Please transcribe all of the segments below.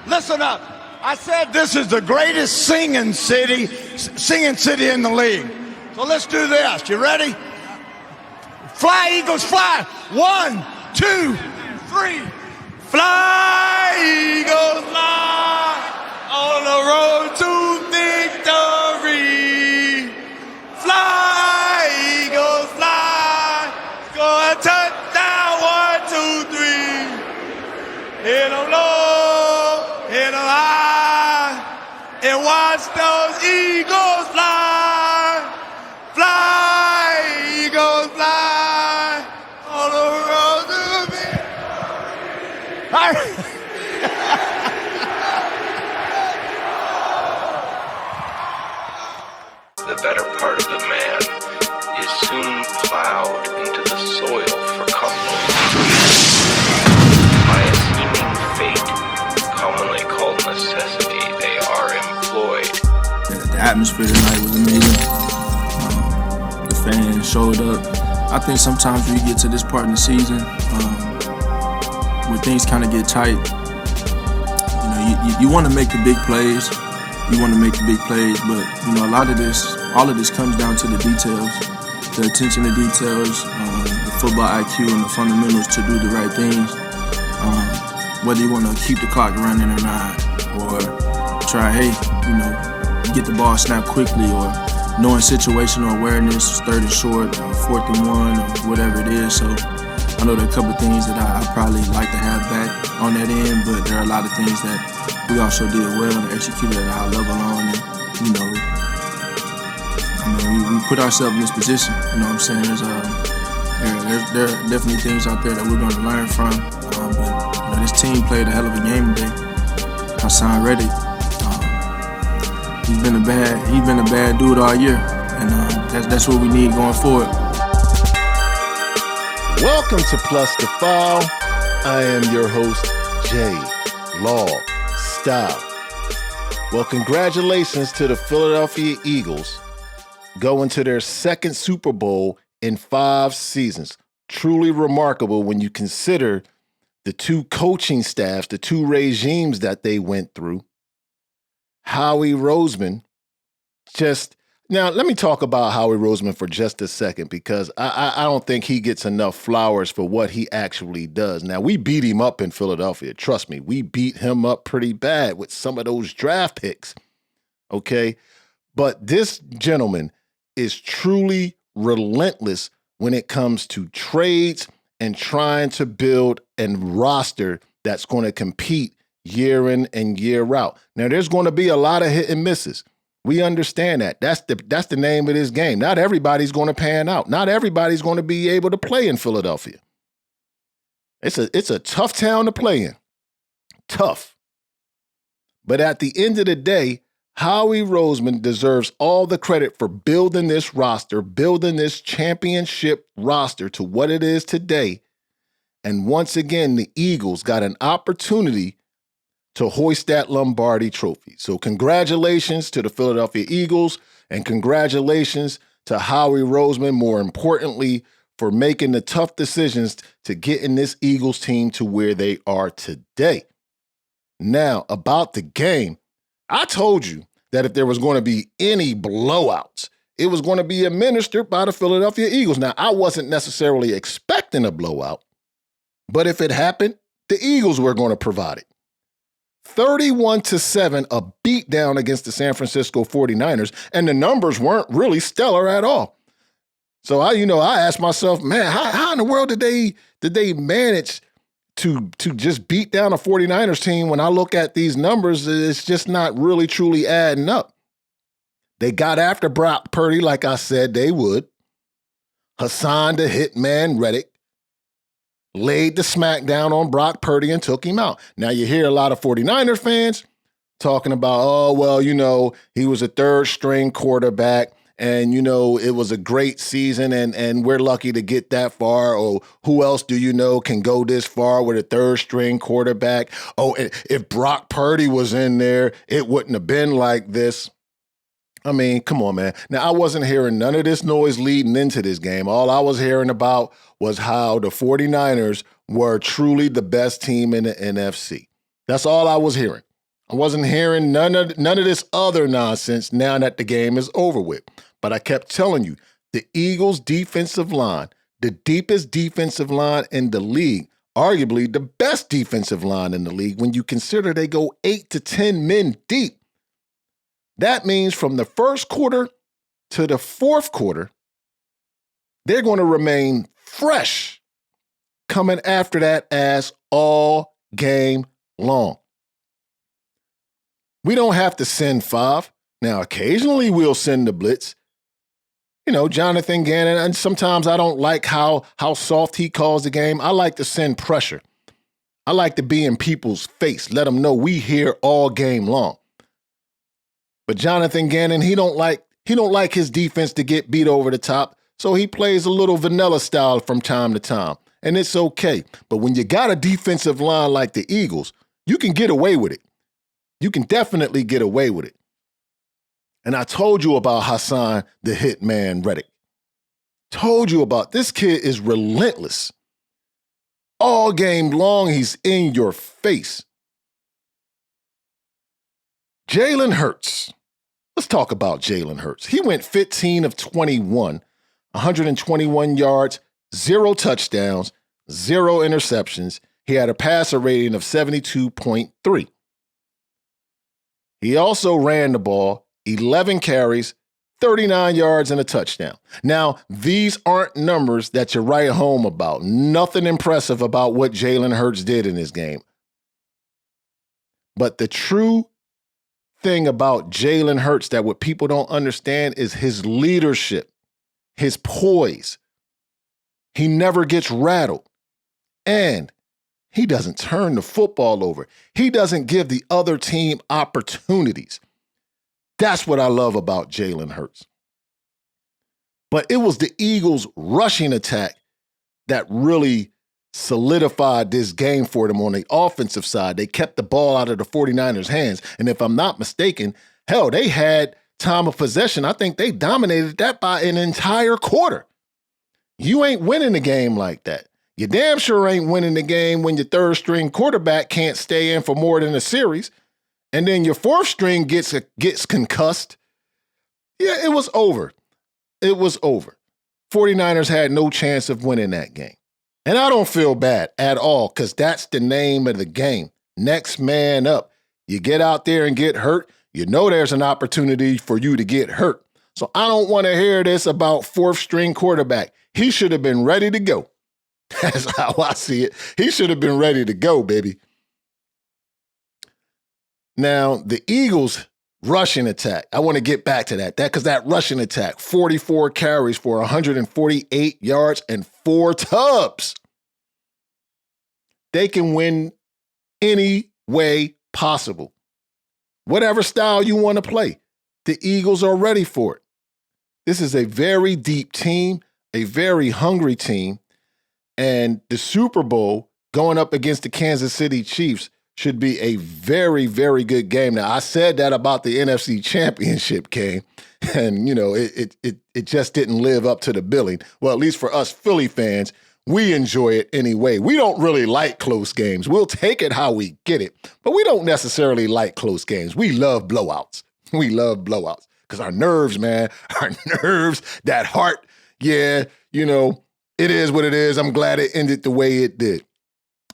Listen up. I said this is the greatest singing city in the league. So let's do this. You ready? Fly, Eagles, fly. 1, 2, 3. Fly, Eagles, fly on the road to victory. Fly, Eagles, fly. Score a touchdown, 1, 2, 3. Hit 'em low, hit 'em high, and watch those Eagles fly. Fly, Eagles, fly on the road to victory. The better part of the man is soon plowed into the soil for comfort. By a seeming fate, commonly called necessity, they are employed. The atmosphere tonight was amazing. The fans showed up. I think sometimes when you get to this part in the season, when things kind of get tight, you want to make the big plays. You want to make the big plays, but all of this comes down to the details, the attention to details, the football IQ and the fundamentals to do the right things. Whether you want to keep the clock running or not, or try, get the ball snapped quickly, or knowing situational awareness, 3rd and short, 4th and 1, or whatever it is. So I know there are a couple of things that I probably like to have back on that end, but there are a lot of things that we also did well and executed at a high level on. And, we put ourselves in this position. You know what I'm saying? There are definitely things out there that we're going to learn from. But this team played a hell of a game today. Hassan Reddick, he's been a bad dude all year, and that's what we need going forward. Welcome to Plus the Foul. I am your host, Jay Law Style. Well, congratulations to the Philadelphia Eagles going to their 2nd Super Bowl in 5 seasons. Truly remarkable when you consider the 2 coaching staffs, the 2 regimes that they went through. Howie Roseman now, let me talk about Howie Roseman for just a second, because I don't think he gets enough flowers for what he actually does. Now, we beat him up in Philadelphia. Trust me, we beat him up pretty bad with some of those draft picks, okay? But this gentleman is truly relentless when it comes to trades and trying to build a roster that's going to compete year in and year out. Now, there's going to be a lot of hit and misses. We understand that. That's the name of this game. Not everybody's going to pan out. Not everybody's going to be able to play in Philadelphia. It's a tough town to play in. Tough. But at the end of the day, Howie Roseman deserves all the credit for building this roster, building this championship roster to what it is today. And once again, the Eagles got an opportunity to hoist that Lombardi trophy. So congratulations to the Philadelphia Eagles, and congratulations to Howie Roseman, more importantly, for making the tough decisions to getting this Eagles team to where they are today. Now, about the game, I told you that if there was going to be any blowouts, it was going to be administered by the Philadelphia Eagles. Now, I wasn't necessarily expecting a blowout, but if it happened, the Eagles were going to provide it. 31-7, a beatdown against the San Francisco 49ers, and the numbers weren't really stellar at all. So I asked myself, man, how in the world did they manage to just beat down a 49ers team? When I look at these numbers, it's just not really truly adding up. They got after Brock Purdy like I said they would. Hassan the Hitman Reddick laid the smackdown on Brock Purdy and took him out. Now you hear a lot of 49ers fans talking about, he was a 3rd string quarterback and, it was a great season and we're lucky to get that far. Or who else do you know can go this far with a 3rd string quarterback? Oh, if Brock Purdy was in there, it wouldn't have been like this. I mean, come on, man. Now, I wasn't hearing none of this noise leading into this game. All I was hearing about was how the 49ers were truly the best team in the NFC. That's all I was hearing. I wasn't hearing none of this other nonsense now that the game is over with. But I kept telling you, the Eagles' defensive line, the deepest defensive line in the league, arguably the best defensive line in the league when you consider they go 8 to 10 men deep. That means from the first quarter to the fourth quarter, they're going to remain fresh coming after that ass all game long. We don't have to send 5. Now, occasionally we'll send the blitz. You know, Jonathan Gannon, and sometimes I don't like how soft he calls the game. I like to send pressure. I like to be in people's face, let them know we here all game long. But Jonathan Gannon, he don't like his defense to get beat over the top, so he plays a little vanilla style from time to time, and it's okay. But when you got a defensive line like the Eagles, you can get away with it. You can definitely get away with it. And I told you about Hassan the Hitman Reddick. Told you about this kid is relentless. All game long, he's in your face. Jalen Hurts. Let's talk about Jalen Hurts. He went 15 of 21, 121 yards, 0 touchdowns, 0 interceptions. He had a passer rating of 72.3. He also ran the ball 11 carries, 39 yards, and a touchdown. Now, these aren't numbers that you write home about. Nothing impressive about what Jalen Hurts did in this game. But the true thing about Jalen Hurts that what people don't understand is his leadership, his poise. He never gets rattled. And he doesn't turn the football over. He doesn't give the other team opportunities. That's what I love about Jalen Hurts. But it was the Eagles' rushing attack that really solidified this game for them on the offensive side. They kept the ball out of the 49ers' hands. And if I'm not mistaken, hell, they had time of possession. I think they dominated that by an entire quarter. You ain't winning the game like that. You damn sure ain't winning the game when your third string quarterback can't stay in for more than a series. And then your fourth string gets concussed. Yeah, it was over. It was over. 49ers had no chance of winning that game. And I don't feel bad at all because that's the name of the game. Next man up. You get out there and get hurt, you know there's an opportunity for you to get hurt. So I don't want to hear this about fourth string quarterback. He should have been ready to go. That's how I see it. He should have been ready to go, baby. Now, the Eagles' rushing attack, I want to get back to that because that rushing attack, 44 carries for 148 yards and 4 tubs. They can win any way possible. Whatever style you want to play, the Eagles are ready for it. This is a very deep team, a very hungry team, and the Super Bowl going up against the Kansas City Chiefs should be a very, very good game. Now, I said that about the NFC Championship game, and, you know, it just didn't live up to the billing. Well, at least for us Philly fans, we enjoy it anyway. We don't really like close games. We'll take it how we get it, but we don't necessarily like close games. We love blowouts. We love blowouts because our nerves, man, that heart, yeah, you know, it is what it is. I'm glad it ended the way it did.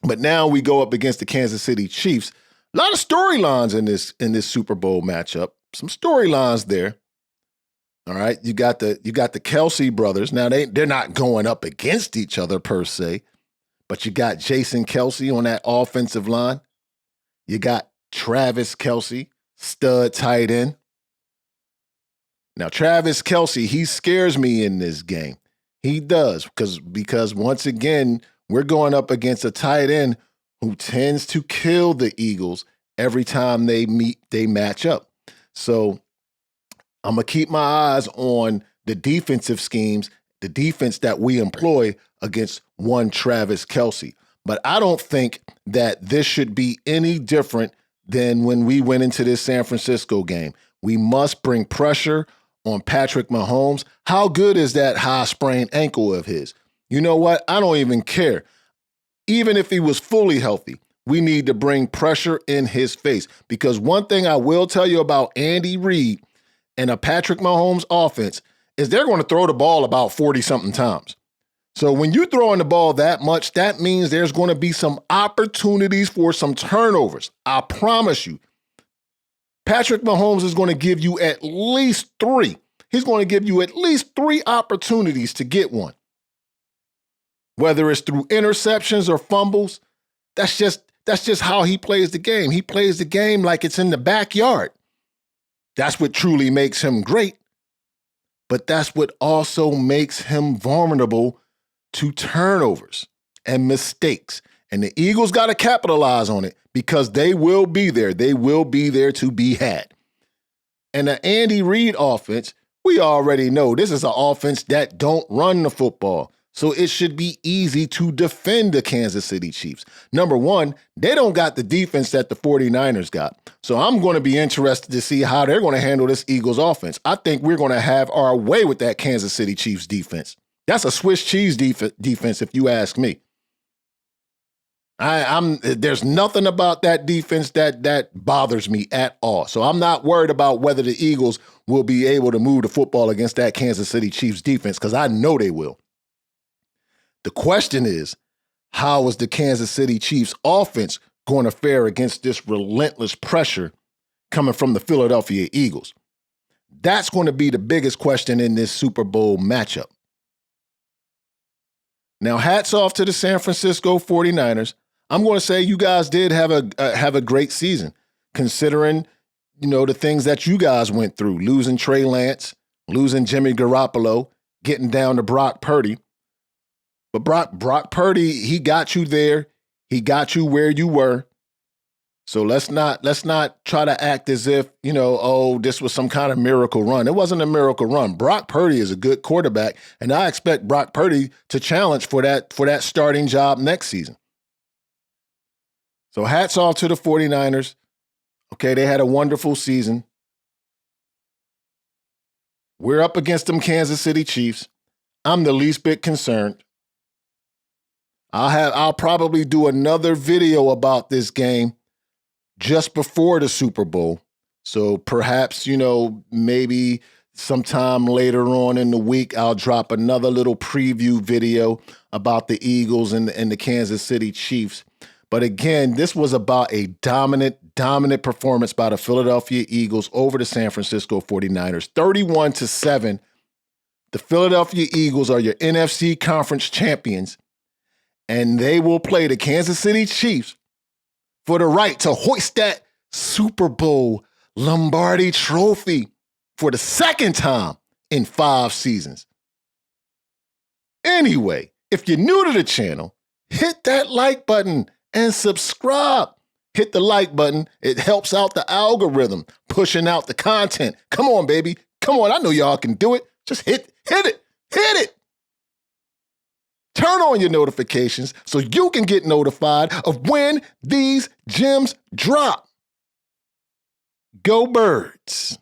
But now we go up against the Kansas City Chiefs. A lot of storylines in this Super Bowl matchup. Some storylines there. All right, you got the Kelsey brothers. Now they're not going up against each other per se, but you got Jason Kelsey on that offensive line. You got Travis Kelsey, stud tight end. Now Travis Kelsey, he scares me in this game. He does because once again, we're going up against a tight end who tends to kill the Eagles every time they match up. So I'm going to keep my eyes on the defensive schemes, the defense that we employ against one Travis Kelsey. But I don't think that this should be any different than when we went into this San Francisco game. We must bring pressure on Patrick Mahomes. How good is that high sprained ankle of his? You know what? I don't even care. Even if he was fully healthy, We need to bring pressure in his face, because one thing I will tell you about Andy Reid and a Patrick Mahomes offense is they're going to throw the ball about 40-something times. So when you're throwing the ball that much, that means there's going to be some opportunities for some turnovers. I promise you. Patrick Mahomes is going to give you at least 3. He's going to give you at least 3 opportunities to get one. Whether it's through interceptions or fumbles, that's just how he plays the game. He plays the game like it's in the backyard. That's what truly makes him great. But that's what also makes him vulnerable to turnovers and mistakes. And the Eagles got to capitalize on it, because they will be there. They will be there to be had. And the Andy Reid offense, we already know this is an offense that don't run the football. So it should be easy to defend the Kansas City Chiefs. Number one, they don't got the defense that the 49ers got. So I'm going to be interested to see how they're going to handle this Eagles offense. I think we're going to have our way with that Kansas City Chiefs defense. That's a Swiss cheese defense, if you ask me. There's nothing about that defense that bothers me at all. So I'm not worried about whether the Eagles will be able to move the football against that Kansas City Chiefs defense, because I know they will. The question is, how is the Kansas City Chiefs offense going to fare against this relentless pressure coming from the Philadelphia Eagles? That's going to be the biggest question in this Super Bowl matchup. Now, hats off to the San Francisco 49ers. I'm going to say you guys did have a great season, considering, the things that you guys went through, losing Trey Lance, losing Jimmy Garoppolo, getting down to Brock Purdy. But Brock Purdy, he got you there. He got you where you were. So let's not try to act as if, this was some kind of miracle run. It wasn't a miracle run. Brock Purdy is a good quarterback, and I expect Brock Purdy to challenge for that starting job next season. So hats off to the 49ers. Okay, they had a wonderful season. We're up against them Kansas City Chiefs. I'm the least bit concerned. I'll probably do another video about this game just before the Super Bowl. So perhaps, maybe sometime later on in the week, I'll drop another little preview video about the Eagles and the Kansas City Chiefs. But again, this was about a dominant performance by the Philadelphia Eagles over the San Francisco 49ers. 31-7. The Philadelphia Eagles are your NFC Conference champions, and they will play the Kansas City Chiefs for the right to hoist that Super Bowl Lombardi trophy for the second time in 5 seasons. Anyway, if you're new to the channel, hit that like button and subscribe. Hit the like button. It helps out the algorithm, pushing out the content. Come on, baby. Come on. I know y'all can do it. Just hit it. Turn on your notifications so you can get notified of when these gems drop. Go Birds.